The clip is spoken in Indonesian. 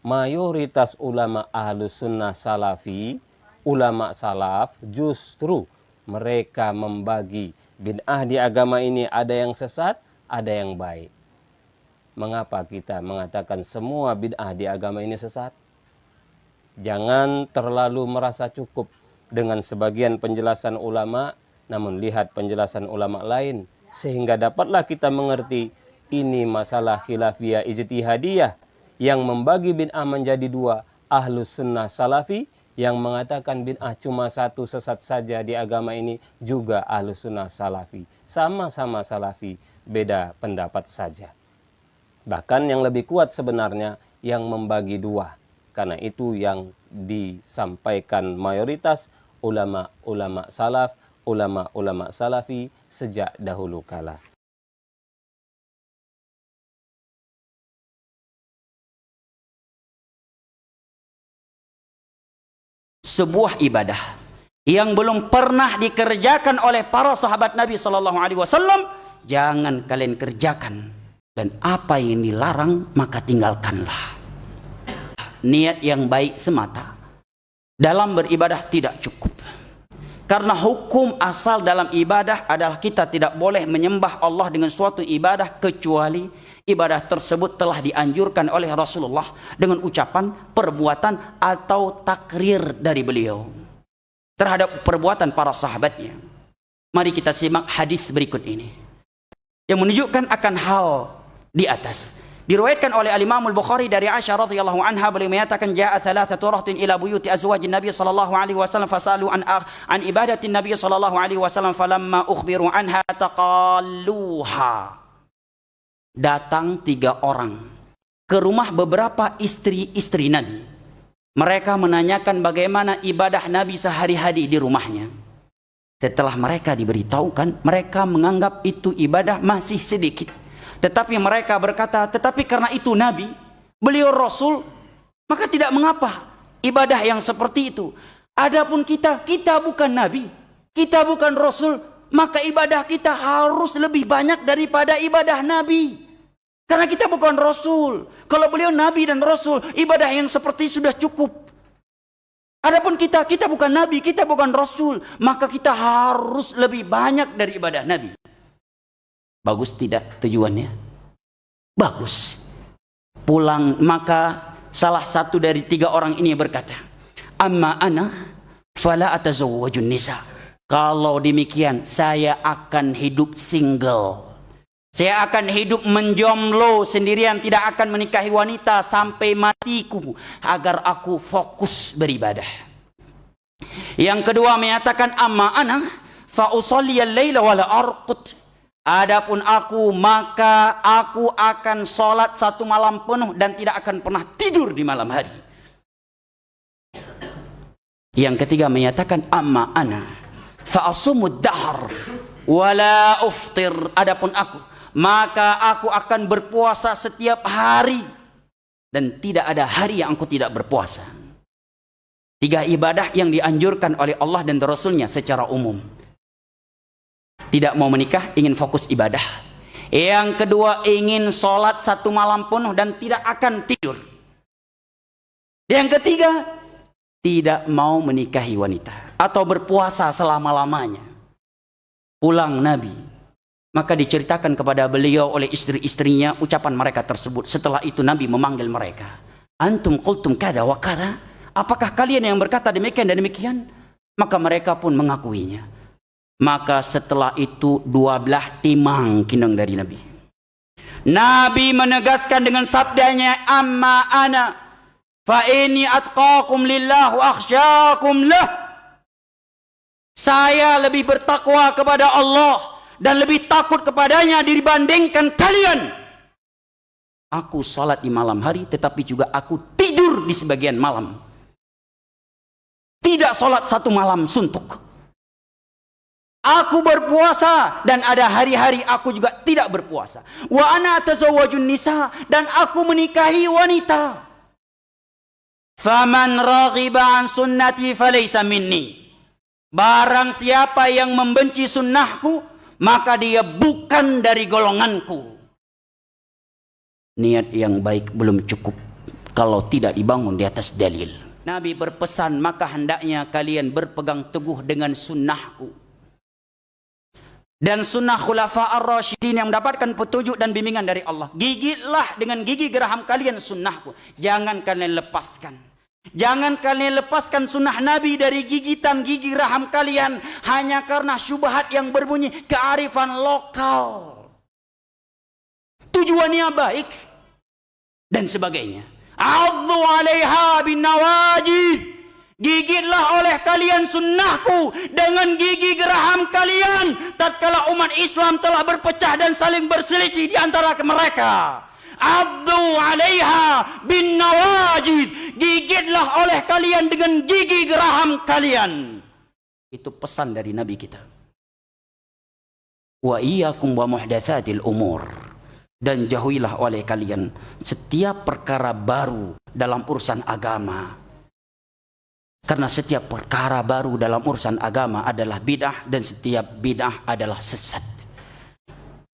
mayoritas ulama ahlus sunnah salafi, ulama salaf, justru mereka membagi bid'ah di agama ini, ada yang sesat, ada yang baik. Mengapa kita mengatakan semua bid'ah di agama ini sesat? Jangan terlalu merasa cukup dengan sebagian penjelasan ulama, namun lihat penjelasan ulama lain, sehingga dapatlah kita mengerti ini masalah khilafiyah ijtihadiyah yang membagi bid'ah menjadi dua, ahlus sunnah salafi yang mengatakan bid'ah cuma satu sesat saja di agama ini, juga ahlus sunnah salafi. Sama-sama salafi, beda pendapat saja. Bahkan yang lebih kuat sebenarnya yang membagi dua. Karena itu yang disampaikan mayoritas ulama-ulama salaf, ulama-ulama salafi sejak dahulu kala. Sebuah ibadah yang belum pernah dikerjakan oleh para sahabat Nabi Shallallahu Alaihi Wasallam, jangan kalian kerjakan, dan apa yang dilarang maka tinggalkanlah. Niat yang baik semata dalam beribadah tidak cukup, karena hukum asal dalam ibadah adalah kita tidak boleh menyembah Allah dengan suatu ibadah kecuali ibadah tersebut telah dianjurkan oleh Rasulullah dengan ucapan, perbuatan atau takrir dari beliau terhadap perbuatan para sahabatnya. Mari kita simak hadis berikut ini yang menunjukkan akan hal di atas. Diriwayatkan oleh Al-Imam Al-Bukhari dari Aisyah radhiyallahu anha, beliau menyatakan jaa thalathatu rahtin ila buyuti azwajin Nabi sallallahu alaihi wasallam fasalu an ibadatin Nabi sallallahu alaihi wasallam falamma ukhbiru anha taqalluha. Datang 3 orang ke rumah beberapa istri-istri Nabi. Mereka menanyakan bagaimana ibadah Nabi sehari-hari di rumahnya. Setelah mereka diberitahukan, mereka menganggap itu ibadah masih sedikit. Tetapi mereka berkata, tetapi karena itu Nabi, beliau Rasul, maka tidak mengapa ibadah yang seperti itu. Adapun kita bukan Nabi, kita bukan Rasul, maka ibadah kita harus lebih banyak daripada ibadah Nabi. Karena kita bukan Rasul. Kalau beliau Nabi dan Rasul, ibadah yang seperti sudah cukup. Adapun kita bukan Nabi, kita bukan Rasul, maka kita harus lebih banyak dari ibadah Nabi. Bagus tidak tujuannya? Bagus. Pulang, maka salah satu dari 3 orang ini berkata, amma ana fala atazawwajun nisa. Kalau demikian saya akan hidup single. Saya akan hidup menjomblo sendirian, tidak akan menikahi wanita sampai matiku, agar aku fokus beribadah. Yang kedua menyatakan, amma ana fa usalli al-laila wa la arqud. Adapun aku, maka aku akan sholat 1 malam penuh dan tidak akan pernah tidur di malam hari. Yang ketiga menyatakan, amma ana fa asumud dahr wala uftir. Adapun aku, maka aku akan berpuasa setiap hari dan tidak ada hari yang aku tidak berpuasa. 3 ibadah yang dianjurkan oleh Allah dan Rasulnya secara umum. Tidak mau menikah, ingin fokus ibadah. Yang kedua, ingin sholat 1 malam penuh dan tidak akan tidur. Yang ketiga, tidak mau menikahi wanita atau berpuasa selama-lamanya. Pulang Nabi, maka diceritakan kepada beliau oleh istri-istrinya ucapan mereka tersebut. Setelah itu Nabi memanggil mereka, antum qultum kada wa kada, apakah kalian yang berkata demikian dan demikian? Maka mereka pun mengakuinya. Maka setelah itu 12 timang kinang dari Nabi. Nabi menegaskan dengan sabdanya, amma ana fa inni atqakum lillah wa akhsyakum lah. Saya lebih bertakwa kepada Allah dan lebih takut kepadanya dibandingkan kalian. Aku salat di malam hari, tetapi juga aku tidur di sebagian malam. Tidak salat 1 malam suntuk. Aku berpuasa dan ada hari-hari aku juga tidak berpuasa. Wa ana tazawwajun nisa, dan aku menikahi wanita. Faman raghiba an sunnati falaysa minni. Barang siapa yang membenci sunnahku, maka dia bukan dari golonganku. Niat yang baik belum cukup. kalau tidak dibangun di atas dalil. Nabi berpesan, maka hendaknya kalian berpegang teguh dengan sunnahku dan sunnah khulafa ar-rasyidin yang mendapatkan petunjuk dan bimbingan dari Allah. Gigitlah dengan gigi geraham kalian sunnahku. Jangan kalian lepaskan. Jangan kalian lepaskan sunnah Nabi dari gigitan gigi geraham kalian hanya karena syubhat yang berbunyi kearifan lokal, tujuannya baik dan sebagainya. Adzu 'alaiha bin nawajid. Gigitlah oleh kalian sunnahku dengan gigi geraham kalian tatkala umat Islam telah berpecah dan saling berselisih di antara mereka. Adzu 'alaiha bin nawajid. Gigitlah oleh kalian dengan gigi geraham kalian. Itu pesan dari Nabi kita. Wa iyyakum wa muhdatsatil umur. Dan jauhilah oleh kalian setiap perkara baru dalam urusan agama. Karena setiap perkara baru dalam urusan agama adalah bid'ah dan setiap bid'ah adalah sesat.